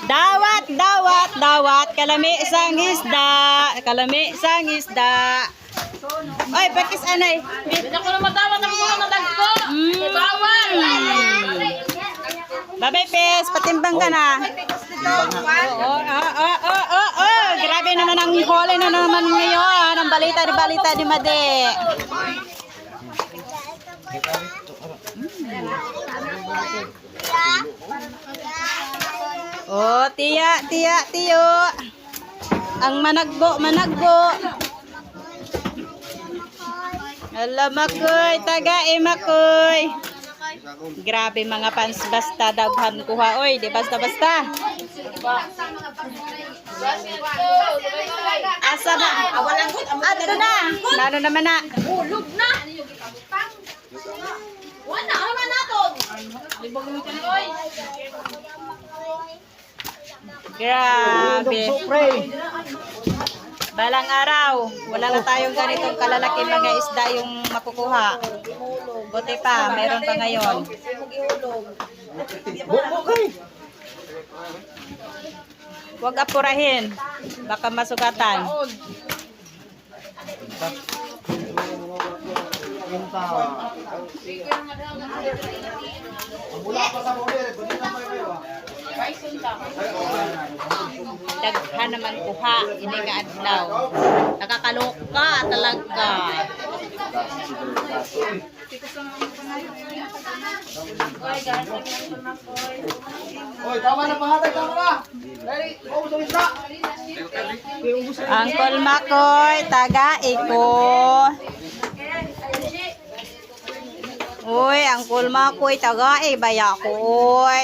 Dawat, dawat, dawat. Kalami isang isda. Kalami isang isda. Oy, pakis anay. Hindi ko na matawag ang mga nalagko. Bawal. Babay, pes. Patimbang ka na. Oh. Grabe naman ang huli na naman ngayon. Ang balita ni Made. Oh, tiyo. Ang managbo. Alam makoy, taga makoy. Grabe mga fans, basta daghan kuha. Oy, di basta. Asa na? Ato na. Lalo naman na. Hulog na. Wala, ano man natin? Libog mo ka oy. Grabe. Balang araw, wala na tayong ganitong kalalaki mga isda yung makukuha. Buti pa, meron pa ngayon. Huwag apurahin, baka masugatan. Daghan naman kuha, ini nga adlaw. Nakakaloka talaga. Oy, tama na pangatay, tama na. Dali, ubos ang isda. Angkol Makoy, taga-iko. Uy, Angkol Makoy, taga-ibaya ko. Uy.